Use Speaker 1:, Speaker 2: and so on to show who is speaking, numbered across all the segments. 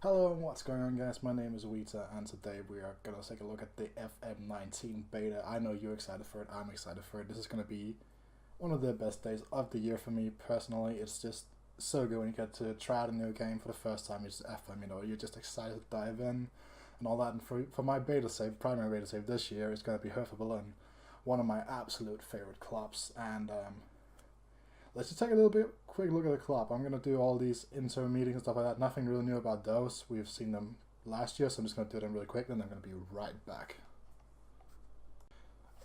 Speaker 1: Hello and what's going on, guys? My name is Wita and today we are going to take a look at the FM19 beta. I know you're excited for it, I'm excited for it. This is going to be one of the best days of the year for me personally. It's just so good when you get to try out a new game for the first time. It's FM, you're just excited to dive in and all that. And for my beta save, primary beta save this year, is going to be Hertha BSC, one of my absolute favorite clubs. And let's just take a quick look at the club. I'm going to do all these intro meetings and stuff like that. Nothing really new about those. We've seen them last year, so I'm just going to do them really quick, and I'm going to be right back.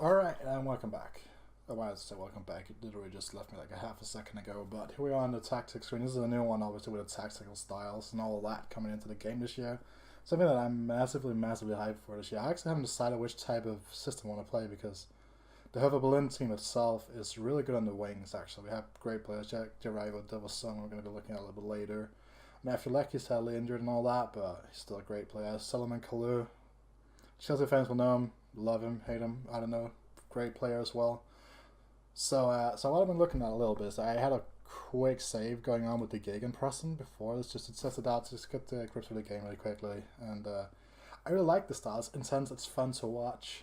Speaker 1: Alright, and welcome back. I wanted to say welcome back. It literally just left me like a half a second ago, but here we are on the tactics screen. This is a new one, obviously, with the tactical styles and all that coming into the game this year. Something that I'm massively hyped for this year. I actually haven't decided which type of system I want to play because the Hertha BSC team itself is really good on the wings, actually. We have great players. Jarivo, Devilson, we're going to be looking at a little bit later. Matthew Lecky's sadly injured and all that, but he's still a great player. Solomon Kalou. Chelsea fans will know him, love him, hate him, I don't know. Great player as well. So what I've been looking at a little bit is I had a quick save going on with the Gegenpressing before. It's just, it sets it out to just get the grips of the game really quickly. And I really like the style. It's intense, it's fun to watch.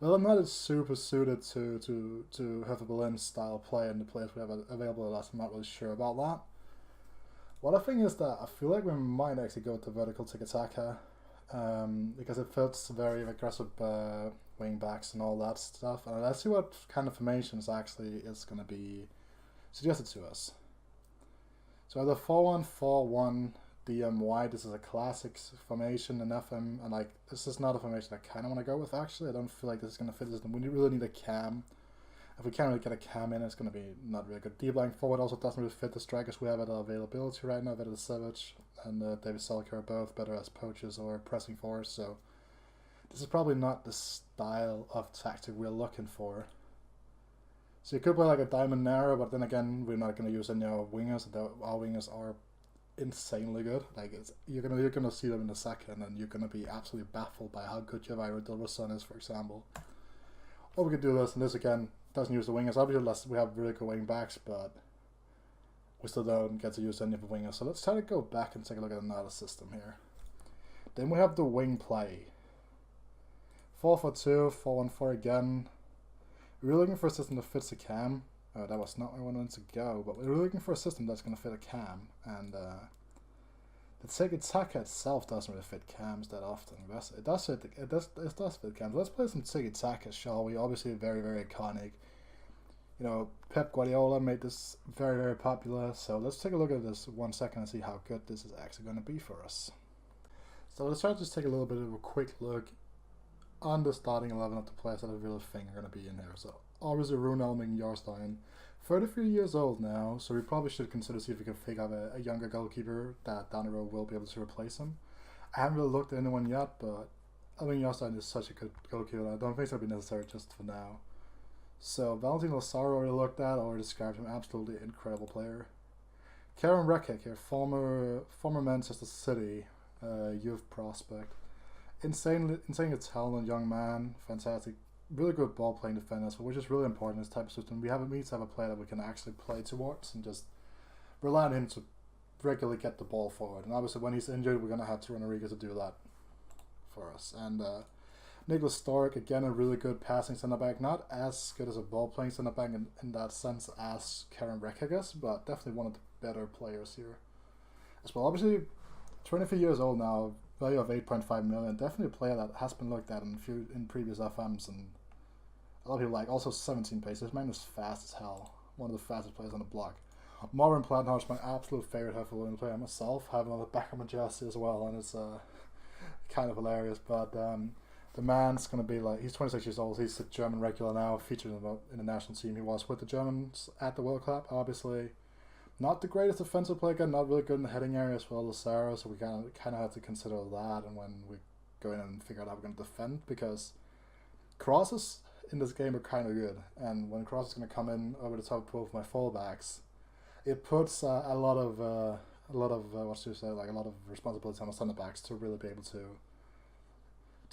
Speaker 1: Well, I'm not super suited to Hertha BSC style play and the players we have available at us. I'm not really sure about that. What I think is that I feel like we might actually go with the vertical tiki-taka because it fits very aggressive wing backs and all that stuff. And let's see what kind of formations actually is going to be suggested to us. So the 4-1-4-1 DMY, this is a classic formation in FM, and like this is not a formation I kind of want to go with actually. I don't feel like this is going to fit this. We really need a cam. If we can't really get a cam in, it's going to be not really good. D-blind forward also doesn't really fit the strikers we have at availability right now. Better Savage and David Selker are both better as poachers or pressing forwards, so this is probably not the style of tactic we're looking for. So you could play like a diamond narrow, but then again, we're not going to use any of our wingers. Our wingers are insanely good. Like you're gonna see them in a second, and you're gonna be absolutely baffled by how good Javairo Dilverson is, for example. Or we could do this, and this again doesn't use the wingers. Obviously, we have really good wing backs, but we still don't get to use any of the wingers. So let's try to go back and take a look at another system here. Then we have the wing play. 4-4-2, 4-1-4 again. We're looking for a system that fits a cam. That was not where I wanted to go, but we're looking for a system that's going to fit a cam, and the tiki-taka itself doesn't really fit cams that often. It does fit cams. Let's play some tiki-taka, shall we? Obviously very iconic. Pep Guardiola made this very popular, so let's take a look at this 1 second and see how good this is actually going to be for us. So let's try to just take a little bit of a quick look on the starting 11 of the players that I really think are going to be in here. So obviously Rune Elming Jarstein, 33 years old now, so we probably should consider see if we can figure out a younger goalkeeper that down the road will be able to replace him. I haven't really looked at anyone yet, but Elming Jarstein is such a good goalkeeper, I don't think it's going to be necessary just for now. So Valentin Lazaro already looked at or described him, absolutely incredible player. Karen Rekik here, former Manchester City youth prospect. Insanely talented young man, fantastic, really good ball playing defenders, which is really important in this type of system. We need to have a player that we can actually play towards and just rely on him to regularly get the ball forward. And obviously when he's injured, we're going to have to run Enrique to do that for us. And Nicholas Stork, again, a really good passing centre back, not as good as a ball playing centre back in that sense as Karen Rekigas, but definitely one of the better players here as well. Obviously 23 years old now, value of 8.5 million, definitely a player that has been looked at in previous FMs, and a lot of people like. Also 17 pace. This man is fast as hell. One of the fastest players on the block. Marvin Planthorst, my absolute favorite Hertha BSC player myself. I have him on the back of my jersey as well, and it's kind of hilarious. But the man's going to be like, he's 26 years old. He's a German regular now, featured in the national team. He was with the Germans at the World Cup, obviously. Not the greatest defensive player, again, not really good in the heading area as well as Sarah, so we kind of have to consider that and when we go in and figure out how we're going to defend, because crosses in this game are kind of good, and when cross is going to come in over the top of both my fullbacks, it puts a lot of responsibility on the centre backs to really be able to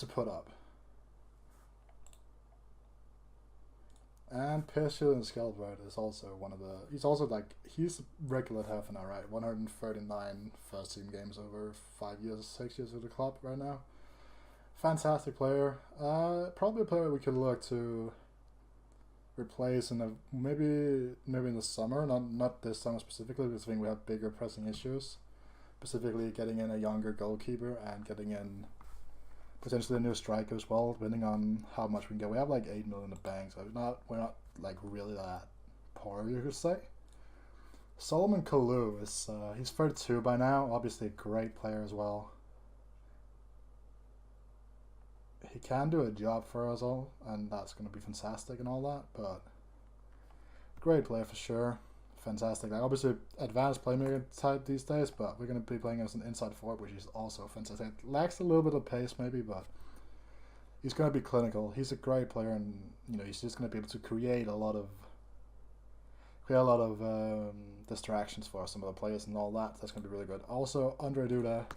Speaker 1: put up. And Persil and Skelbride is also one of the. He's also like he's regular at Hertha now, right? 139 first team games over 5 years, 6 years with the club right now. Fantastic player. Probably a player we could look to replace in a maybe in the summer, not this summer specifically, because I think we have bigger pressing issues. Specifically, getting in a younger goalkeeper and getting in potentially a new striker as well, depending on how much we can get. We have like 8 million in the bank, so we're not like really that poor, you could say. Solomon Kalou is he's 32 by now, obviously a great player as well. He can do a job for us all, and that's going to be fantastic and all that, but great player for sure. Fantastic. Like obviously advanced playmaker type these days, but we're going to be playing as an inside forward, which is also fantastic. Lacks a little bit of pace maybe, but he's going to be clinical. He's a great player, and he's just going to be able to create a lot of distractions for some of the players and all that. That's going to be really good. Also, Andre Duda,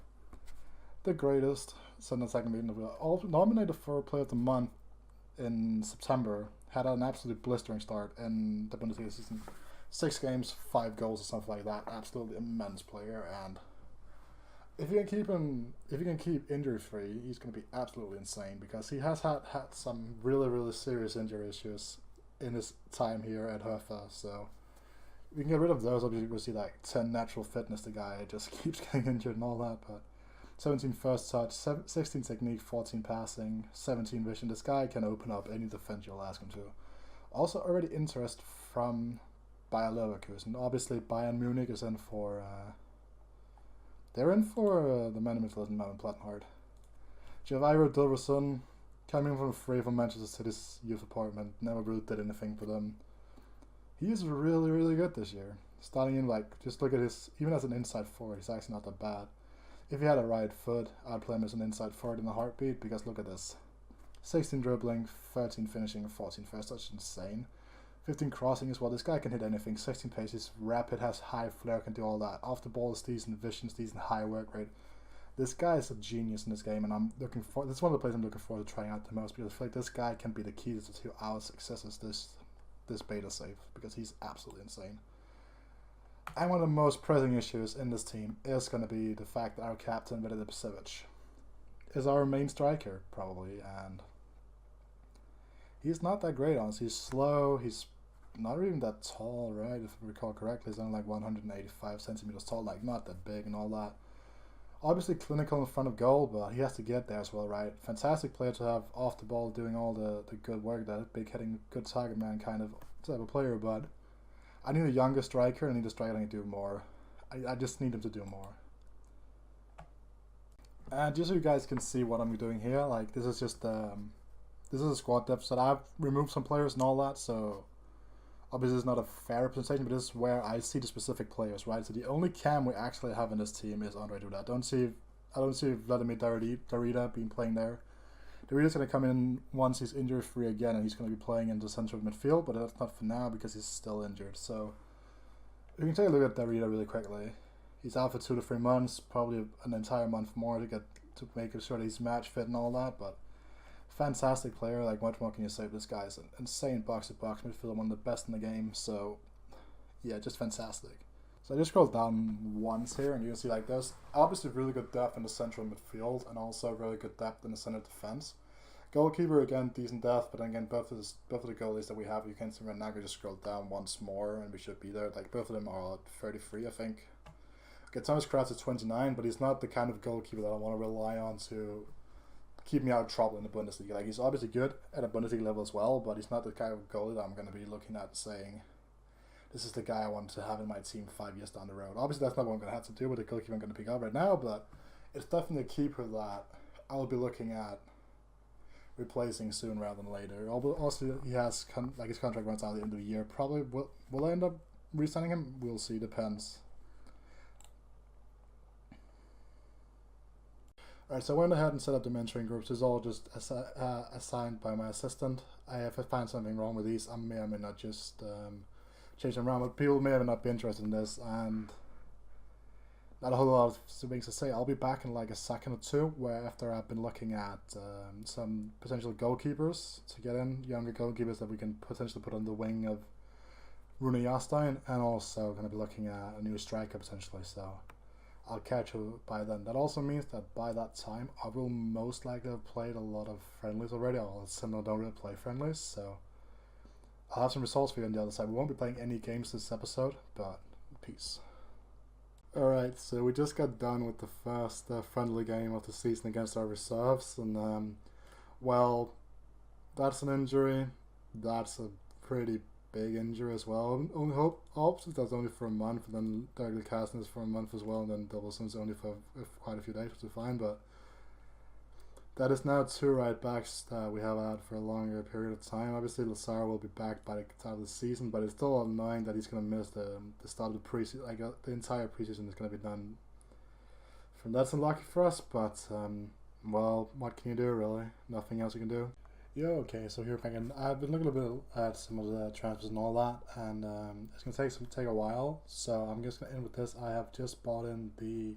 Speaker 1: the greatest center second meeting, nominated for Player of the Month in September. Had an absolutely blistering start in the Bundesliga season. 6 games, 5 goals or something like that. Absolutely immense player, and if you can keep injury free, he's going to be absolutely insane, because he has had some really serious injury issues in his time here at Hertha. So if we can get rid of those, obviously we'll see like 10 natural fitness. The guy just keeps getting injured and all that, but 17 first touch, 16 technique, 14 passing, 17 vision. This guy can open up any defense you'll ask him to. Also, already interest from Bayer Leverkusen. Obviously, Bayern Munich is in for. They're in for the man in midfield and Mount Plattenhardt. Javairo Dilrosun, coming from free from Manchester City's youth apartment, never really did anything for them. He is really good this year. Starting in just look at his, even as an inside forward, he's actually not that bad. If he had a right foot, I'd play him as an inside forward in a heartbeat, because look at this. 16 dribbling, 13 finishing, 14 first touch, insane. 15 crossing as well. This guy can hit anything. 16 pace, he's rapid, has high flair, can do all that. Off the ball is decent vision, decent high work rate. This guy is a genius in this game, and this is one of the players I'm looking forward to trying out the most, because I feel like this guy can be the key to our successes this beta save, because he's absolutely insane. And one of the most pressing issues in this team is going to be the fact that our captain, Vedeta Psevic, is our main striker, probably, and he's not that great, honestly. He's slow, he's not even that tall, right? If I recall correctly, he's only like 185 centimeters tall, like not that big and all that. Obviously clinical in front of goal, but he has to get there as well, right? Fantastic player to have off the ball, doing all the good work, that big hitting, good target man kind of type of player, but I need a younger striker, I need a striker that can do more. I just need him to do more. And just so you guys can see what I'm doing here, like this is just this is a squad depth set. I've removed some players and all that, so obviously it's not a fair representation, but this is where I see the specific players, right? So the only cam we actually have in this team is Andre Duda. I don't see Vladimir Darida being playing there. Darida's going to come in once he's injury free again, and he's going to be playing in the central midfield, but that's not for now because he's still injured. So we can take a look at Darida really quickly. He's out for 2 to 3 months, probably an entire month more to make sure that he's match fit and all that, but fantastic player. Like, what more can you say? This guy is an insane box-to-box midfielder, one of the best in the game. So yeah, just fantastic. So I just scrolled down once here, and you can see like there's obviously really good depth in the central midfield, and also really good depth in the center defense. Goalkeeper, again, decent depth, but then again, both of the goalies that we have, you can see right now, we just scroll down once more, and we should be there. Like, both of them are at 33, I think. Okay, Thomas Kratz is 29, but he's not the kind of goalkeeper that I want to rely on to keep me out of trouble in the Bundesliga. Like, he's obviously good at a Bundesliga level as well, but he's not the kind of goalie that I'm going to be looking at saying, this is the guy I want to have in my team 5 years down the road. Obviously, that's not what I'm going to have to do with the goalkeeper I'm going to pick up right now, but it's definitely a keeper that I'll be looking at replacing soon rather than later. Also, he has his contract runs out at the end of the year. Probably will I end up re-signing him? We'll see. Depends. Alright, so I went ahead and set up the mentoring groups. It's all just assigned by my assistant. If I find something wrong with these, I may or may not just change them around. But people may or may not be interested in this, and not a whole lot of things to say. I'll be back in like a second or two, where after I've been looking at some potential goalkeepers to get in, younger goalkeepers that we can potentially put on the wing of Rune Jarstein, and also going to be looking at a new striker potentially. So I'll catch you by then. That also means that by that time I will most likely have played a lot of friendlies already. I'll don't really play friendlies, so I'll have some results for you on the other side. We won't be playing any games this episode, but peace. Alright, so we just got done with the first friendly game of the season against our reserves, and well, that's an injury. That's a pretty big injury as well. Only hopes that's only for a month, and then Douglas Carson is for a month as well, and then Doubleson only for quite a few days, which is fine. But that is now two right backs that we have out for a longer period of time. Obviously, Lazar will be back by the start of the season, but it's still annoying that he's going to miss the start of the preseason. Like the entire preseason is going to be done. That's unlucky for us, but well, what can you do really? Nothing else you can do. Yeah, okay, so here again, I've been looking a bit at some of the transfers and all that, and it's going to take a while, so I'm just going to end with this. I have just bought in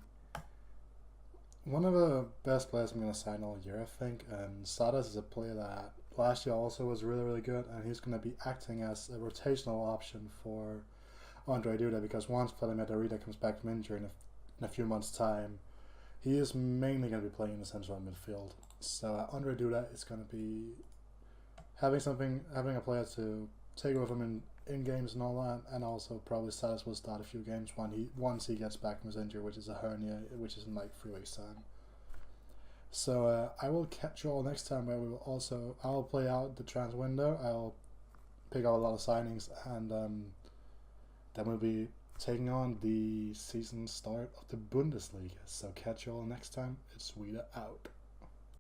Speaker 1: one of the best players I'm going to sign all year, I think, and Sadas is a player that last year also was really, really good, and he's going to be acting as a rotational option for Andre Duda, because once Vladimir Darida comes back from injury in a few months' time, he is mainly going to be playing in the central midfield. So Andre Duda is going to be having a player to take over him in games and all that, and also probably Salas will start a few games once he gets back from his injury, which is a hernia, which is in like 3 weeks time. So I will catch you all next time, where I'll play out the transfer window. I'll pick out a lot of signings, and then we'll be taking on the season start of the Bundesliga. So catch you all next time. It's Weeder out.